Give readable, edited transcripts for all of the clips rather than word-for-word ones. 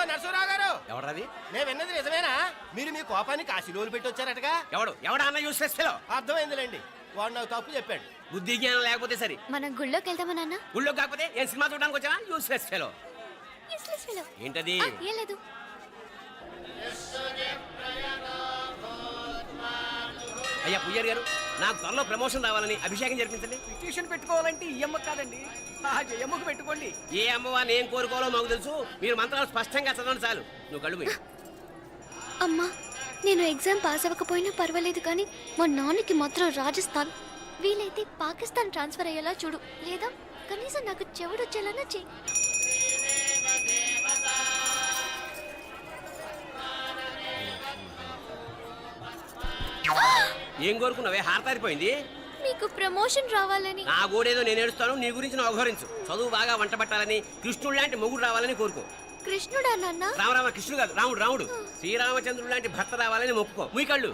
Hello Narasarao గారు. ఎవరది? నేను విన్నది నిజమేనా? మీరు మీ కోపాన్ని కాశీలోలు పెట్టి వచ్చారటగా. ఎవడా అన్న యూస్లెస్ ఫెలో? అర్థమైందిలేండి, వాడు నాకు తప్పు చెప్పాడు. బుద్ధి జ్ఞానం లేకపోతే సరే. మనం గుళ్ళోకి వెళ్దామా నాన్న? గుళ్ళో కాకపోతే ఏం సినిమా చూడడానికి వచ్చావా? Useless fellow. ఏంటది? ఏం లేదు. అయ్యా పుయ్యర్ గారు, నాకు త్వరలో ప్రమోషన్ రావాలని అభిషేకం జరిపించండి. పిటిషన్ పెట్టుకోవాలంటే ఈ అమ్మ కాదండి, ఆ జయమ్మకు పెట్టుకోండి. ఏ అమ్మవారిని ఏం కోరుకోవాలో మాకు తెలుసు. మీరు మంత్రాలు స్పష్టంగా చదవండి చాలు. నువ్వు కళ్ళు మూయి. అమ్మా, నేను ఎగ్జామ్ పాస్ అవ్వకపోయినా పర్వాలేదు, కానీ మా నాన్నకి మాత్రం రాజస్థాన్, వీలైతే పాకిస్తాన్ ట్రాన్స్ఫర్ అయ్యేలా చూడు, లేదా కనీసం నాకు చెవుడు వచ్చేలానా చెయ్యి. ఏం కోరుకున్నావే? హారతారిపోయింది. మీకు ప్రమోషన్ రావాలని. నా గోడేదో నేను ఏడుస్తాను, నీ గురించి నువ్వు అవహరించు. చదువు బాగా వంట పట్టాలని, కృష్ణుడు లాంటి మొగుడు రావాలని కోరుకో. కృష్ణుడా నాన్న? రామరామ కృష్ణుడు కాదు, రాముడు. శ్రీరామచంద్రుడు లాంటి భర్త రావాలని మొక్కుకో. మీ కళ్ళు.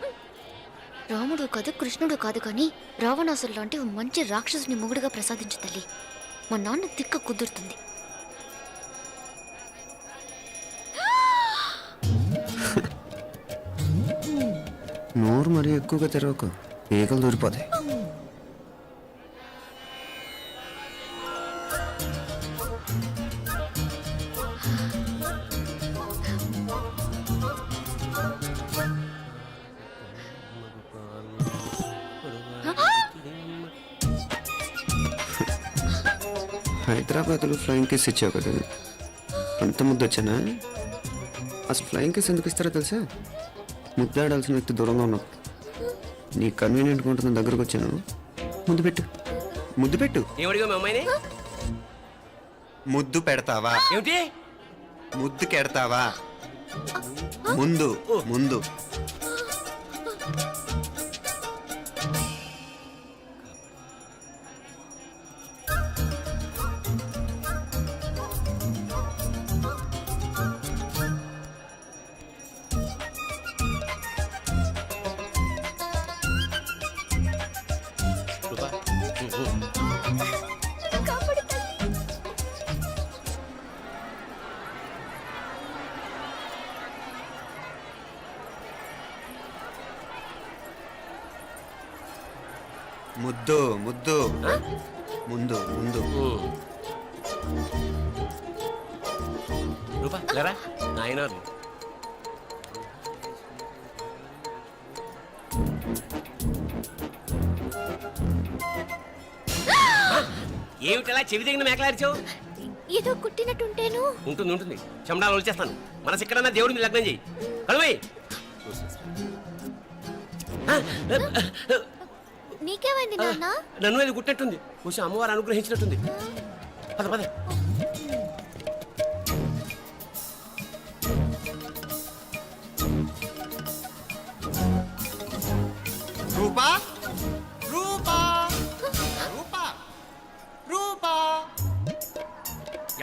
రాముడు కాదు, కృష్ణుడు కాదు, కానీ రావణాసురు లాంటి మంచి రాక్షసుని మొగుడుగా ప్రసాదించు తల్లి. మా నాన్న తిక్క కుదురుతుంది. నోరు మరీ ఎక్కువగా తెరవకు, ఈగలు దూరిపోతాయి. హైదరాబాద్లో ఫ్లయింగ్ కేస్ ఇచ్చావు కదా, అంత ముద్దు వచ్చానా? అసలు ఫ్లయింగ్ కేస్ ఎందుకు ఇస్తారో తెలుసా? ముద్దాడాల్సిన వ్యక్తి దూరంగా ఉన్నావు. నీ కన్వీనియంట్గా ఉంటుంది, దగ్గరకు వచ్చాను. ముద్దు పెట్టు, ముద్దు పెట్టు. ఏమడిగా మీ అమ్మాయిని? ముద్దు పెడతావా? ఏమిటి? ముద్దు కెడతావా? ముందు ముందు. ముద్దు ముద్దు. ముందు ముందు. రూపా లేరా నాయనారు. ఏమిటలా చెవి దగ్గర మేకలారిచావు? ఏదో కుట్టినట్టుంటేను. ఉంటుంది. చెమడాలు వచ్చేస్తాను. మనసు ఎక్కడన్నా దేవుడిని లగ్నం చేయి. కడుమై. నీకేమైంది నాన్న? నన్ను అది కుట్టినట్టుంది. కొంచెం అమ్మవారు అనుగ్రహించినట్టుంది. పద పద. రూపా రూపా రూపా రూపా.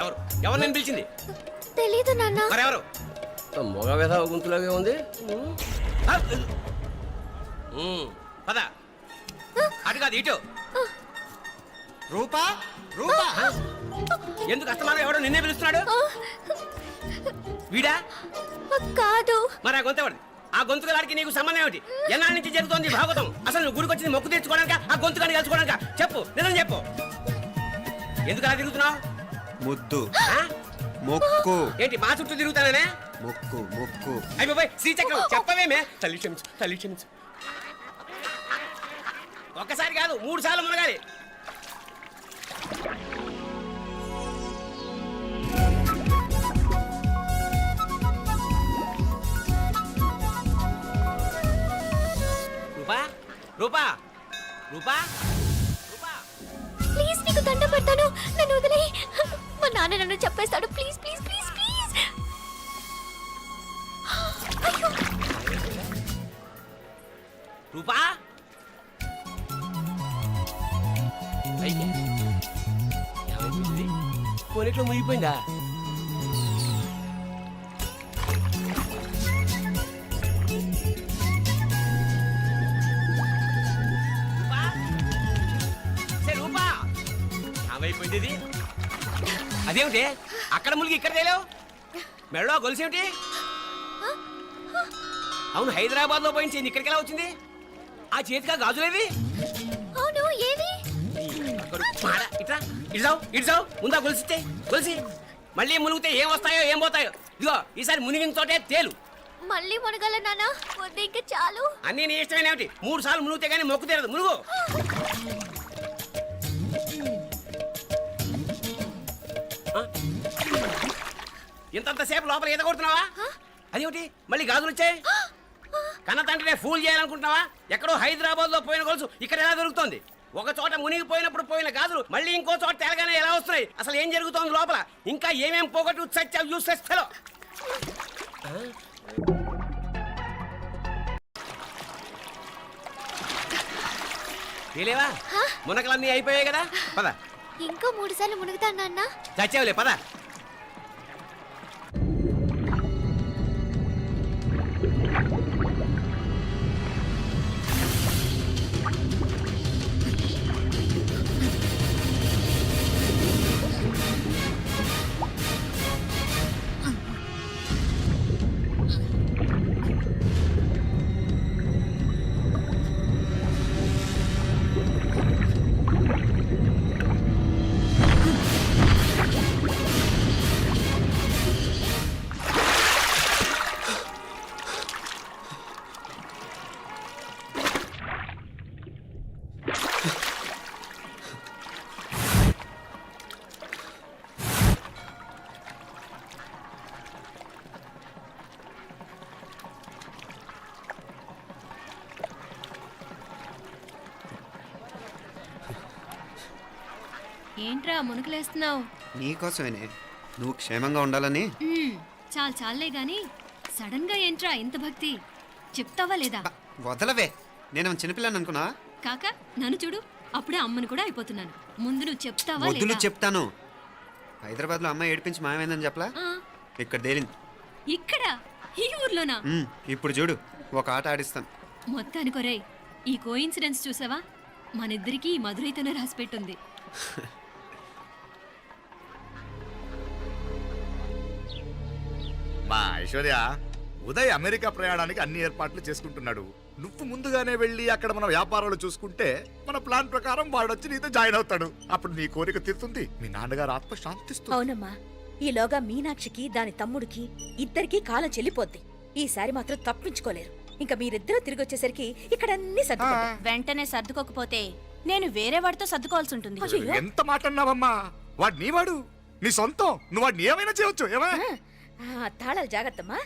ఎవరు నేను పిలిచింది? తెలీదు నాన్న. మరెవరు? మొగ వేధ గుంతులాగే ఉంది. పద. అటు కాదు ఇటు. రూపా రూపా. ఎందుకు అస్తమానం ఎవడో నిన్నే పిలుస్తున్నాడు? వీడా కాదు. మరి ఆ గొంతు ఎవరిది? ఆ గొంతుగాడికి నీకు సంబంధం ఏమిటి? ఎన్నాళ్ళ నుంచి జరుగుతోంది భాగవతం? అసలు నువ్వు గుడికి వచ్చింది మొక్కు తెచ్చుకోవడానిక, ఆ గొంతుగాడిని కలుసుకోవడానిక? చెప్పు, నిజం చెప్పు. ఎందుకు అలా తిరుగుతున్నావు? ముద్దు మొక్కు. ఏంటి మా చుట్టూ తిరుగుతానే? మొక్కు మొక్కు. అయిపోయి శ్రీచక్రం చెప్పవేమే? తల్లి క్షమించు, తల్లి క్షమించు. ఒక్కసారి కాదు 3 సార్లు మునగాలి. రూపా రూపా రూపా రూపా, ప్లీజ్ నీకు దండం పెడతాను, నన్ను వదిలేయ్. మా నాన్న నన్ను చెప్పేస్తాడు. Please please please please. అయ్యో. రూపా కొనిట్లో మునిగిపోయిందా? రూపా అయిపోయింది. అదేమిటి అక్కడ మునిగి ఇక్కడ తేలేవు? మెడలో గొలుసేమిటి? అవును, హైదరాబాద్ లో పోయించింది, ఇక్కడికి ఎలా వచ్చింది? ఆ చేతిగా గాజులేవి? అవును ఏవి? ఇట్రా, ఇడ్సావు ముందా గొలిసితే గొలిసి మళ్ళీ మునిగితే ఏం వస్తాయో ఏం పోతాయో. ఇదిగో ఈసారి మునిగిన తోటే తేలు. మళ్ళీ మునగల నాన్న, వద్దు ఇంకా చాలు. అన్నీ నీ ఇష్టమేనేమిటి? 3 సార్లు మునిగితే కానీ మొక్కు తీరదు. మునుగు. ఇంతంతసేపు లోపల ఈత కొడుతున్నావా? అదేమిటి మళ్ళీ గాజులు వచ్చాయి? కన్న తండ్రినే ఫూల్ చేయాలనుకుంటున్నావా? ఎక్కడో హైదరాబాద్ లో పోయిన గొలుసు ఇక్కడ ఎలా దొరుకుతుంది? ఒక చోట మునిగిపోయినప్పుడు పోయిన గాజులు మళ్ళీ ఇంకో చోట తేలగానే ఎలా వస్తున్నాయి? అసలు ఏం జరుగుతోంది లోపల? ఇంకా ఏమేం పోగొట్టు సచ్చావు యూస్లెస్ ఫెలో. తెలియవా? మునకలన్నీ అయిపోయాయి కదా, పద. ఇంకో 3 సార్లు మునుగుతాను నాన్న. చచ్చావులే, పద. ఏంట్రా మునుకులేస్తున్నావు? నీకోసమేనే, నువ్వు క్షేమంగా ఉండాలని. చాలే గాని సడన్ గా ఏంట్రా ఇంత భక్తి? చెప్తావా లేదా? వదలవే, నేను చిన్నపిల్లని అనుకున్నా. కాక నన్ను చూడు, అప్పుడే అమ్మని కూడా అయిపోతున్నాను. ముందు నువ్వు చెప్తావా వద్దులు లేదా? చెప్తాను. హైదరాబాద్ లో అమ్మాయి ఏడిపించి మాయమైందని చెప్పలా, ఆ, ఇక్కడ తేలింది. ఇక్కడ ఈ ఊర్లోనా? ఇప్పుడు చూడు, ఒక ఆట ఆడిస్తాను. మొత్తానికి ఒరేయ్, ఈ కోయిన్సిడెన్స్ చూసావా? మనిద్దరికి ఈ మధురైతోనే రాసిపెట్టుంది. మా ఐశ్వర్య, ఉదయ్ అమెరికా ప్రయాణానికి అన్ని ఏర్పాట్లు చేసుకుంటున్నాడు. నువ్వు ముందుగానే వెళ్ళి అక్కడ మన వ్యాపారాలు చూసుకుంటే మన ప్లాన్ ప్రకారం వాడొచ్చి నీతో జాయిన్ అవుతాడు. అప్పుడు నీ కోరిక తీరుతుంది, మీ నాన్నగారు ఆత్మ శాంతిస్తుంది. అవునమ్మా, ఈలోగా మీనాక్షికి దాని తమ్ముడికి ఇద్దరికీ కాలం చెల్లిపోద్ది. ఈసారి మాత్రం తప్పించుకోలేరు. ఇంకా మీరిద్దరూ తిరిగి వచ్చేసరికి ఇక్కడ అన్ని సర్దుకుంటాయి. వెంటనే సర్దుకోకపోతే నేను వేరే వాడితో సర్దుకోవాల్సి ఉంటుంది. ఎంత మాట అన్నావమ్మా? వాడు నీ వాడు, నీ సొంతం. నువ్వు వాడిని ఏమైనా చేయొచ్చు. ఏమా తాళాలు జాగ్రత్తమ్మా.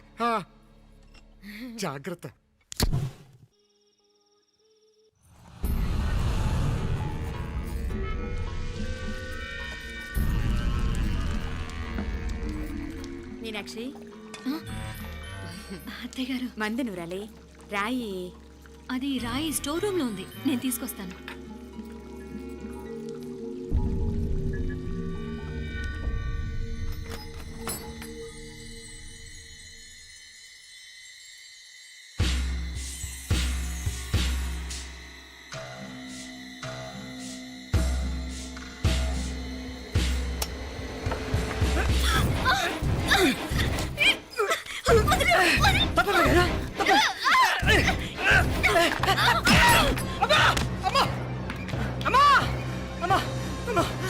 జాగ్రత్త. మీనాక్షి, అత్తయ్య గారు, మందు నూరాలి, రాయి. అది రాయి స్టోర్ రూమ్ లో ఉంది, నేను తీసుకొస్తాను.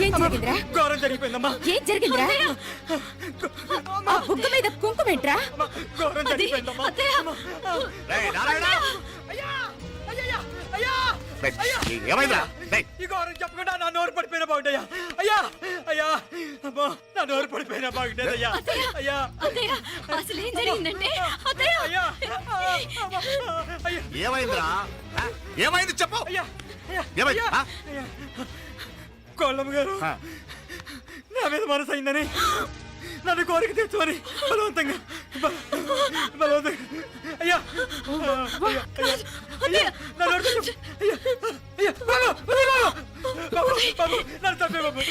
ఏం జరిగిందిరా? ఘోరం జరిగిపోయిందమ్మా. ఏం జరిగిందిరా? ఆ బుగ్గ మీద కుంకుమేంట్రా? ఘోరం జరిగిపోయిందమ్మా. రేయ్, నారాయణ! అయ్యా! అయ్యయ్యా! అయ్యా! రేయ్, ఏమైందిరా? రేయ్, ఈ ఘోరం చెప్పకుండా నా నోరు పడిపోయినా బాగుండయ్యా. అయ్యా! అయ్యా! అమ్మా, నా నోరు పడిపోయినా బాగుండేదయ్యా. అయ్యా! అత్తయ్య, అసలు ఏం జరిగిందంటే అత్తయ్య, అయ్యా! అయ్యా! ఏమైందిరా? ఏమైంది చెప్పు. అయ్యా! అయ్యా! ఏమైంది? అయ్యా! అయ్యా! కోళ్ళమ్మ గారు నా మీద మనసు అయిందని నన్ను కోరిక తెచ్చుకొని బలవంతంగా అయ్యా నన్ను చంపే బాబు,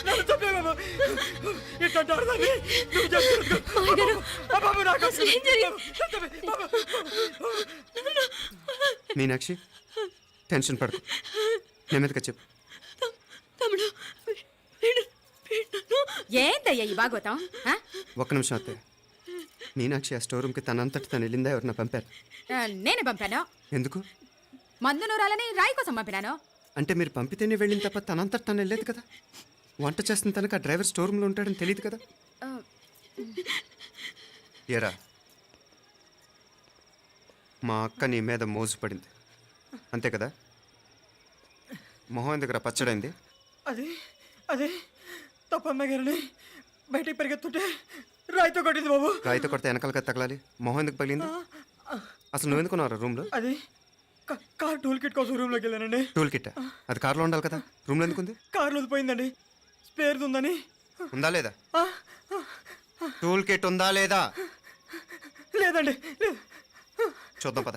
నన్ను చంపే బాబు. ఇట్లాంటి ఆడదాన్ని నువ్వు చెప్తున్నావు బాబు. నాకు మీనాక్షి, టెన్షన్ పడకు, నెమ్మదిగా చెప్పు. తమ్ముడు, ఏందయ్యా ఈ భాగవతం? ఒక్క నిమిషం అత్తయ్య. మీనాక్షి ఆ స్టోర్ రూమ్కి తనంతటి తను వెళ్ళిందా ఎవరన్నా పంపారు? నేనే పంపాను. ఎందుకు? మందు నూరాలని రాయి కోసం పంపినాను. అంటే మీరు పంపితేనే వెళ్ళింది తప్ప తనంతటి తను వెళ్ళలేదు కదా. వంట చేస్తున్న తనకు ఆ డ్రైవర్ స్టోర్ రూమ్లో ఉంటాడని తెలియదు కదా. ఎరా, మా అక్క నీ మీద మోజు పడింది అంతే కదా. మొహం దగ్గర పచ్చడైంది. అదే తప్ప అమ్మాయి గారిని బయటికి పరిగెత్తుంటే రాయితో కొట్టింది బాబు. రాయితో కొడితే వెనకాలగా తగలాలి. మొహం ఎందుకు పగిలింది? అసలు నువ్వెందుకున్నారా రూమ్లో? అది కార్ టూల్ కిట్ కోసం రూమ్లోకి వెళ్ళానండి. టూల్ కిట్ అది కార్లో ఉండాలి కదా, రూమ్లో ఎందుకుంది? కార్లో పోయిందండి, స్పేర్ ఉందని. ఉందా లేదా? టూల్ కిట్ ఉందా లేదా? లేదండి, లేదు. చూద్దాం పద.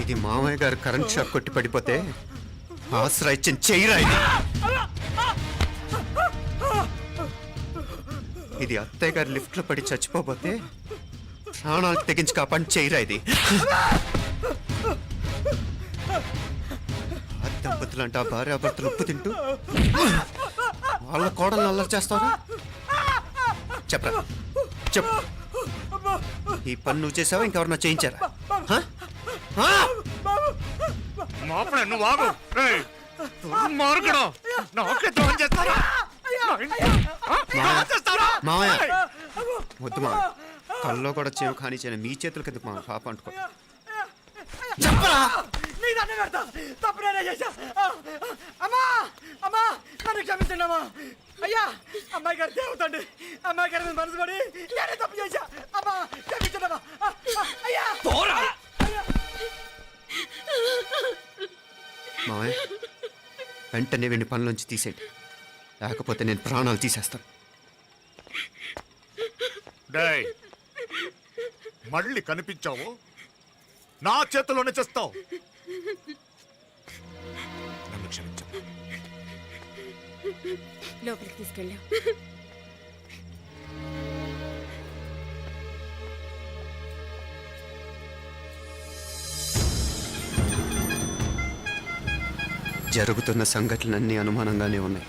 ఇది మామయ్య గారు కరెంట్ షాక్ కొట్టి పడిపోతే ఆసరా ఇచ్చిన చెయ్యిరా ఇది. ఇది అత్తయ్య గారు లిఫ్ట్ లో పడి చచ్చిపోతే ప్రాణాలు తెగించి కాపాడి చెయ్యిరా ఇది. ఆ దంపతులంటే ఆ భార్యాభర్తలు ఉప్పు తింటూ వాళ్ళ కోడలు అల్లరి చేస్తారా? చెప్పరా, చెప్పు. ఈ పని నువ్వు చేసావా ఇంకెవరన్నా చేయించారా? హ? హ? మాపడే నువ్వు ఆగు. రేయ్, దుర్మార్గుడు. నాకే ద్రోహం చేస్తారా? మావయ్య వద్దు మా కల్లో కూడా చేవు కానీ చేయను. మీ చేతులకి ఎందుకు మా పాప అంటుకో. చెప్పరా, నీ దండం పెడతా. తప్పు నేనే చేశా. అమ్మా, అమ్మా, నన్ను క్షమించండి అమ్మా. అయ్యా, అమ్మాయి గారు దేవుతండి. అమ్మాయి గారి మీద మనసు పడి నేనే తప్పు చేశా. అమ్మా, క్షమించండి అమ్మా. అయ్యా, మావయ్య వెంటనే వీడిని పనిలోంచి తీసేయండి, లేకపోతే నేను ప్రాణాలు తీసేస్తాను. డేయ్, మళ్ళీ కనిపించావు నా చేతిలోనే చేస్తావు. నన్ను క్షమించు. లోపలికి తీసుకెళ్ళాం. జరుగుతున్న సంఘటనలన్నీ అనుమానంగానే ఉన్నాయి.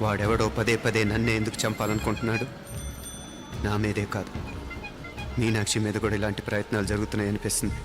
వాడెవడో పదే పదే నన్నే ఎందుకు చంపాలనుకుంటున్నాడు? నా మీదే కాదు, మీనాక్షి మీద కూడా ఇలాంటి ప్రయత్నాలు జరుగుతున్నాయి అనిపిస్తుంది.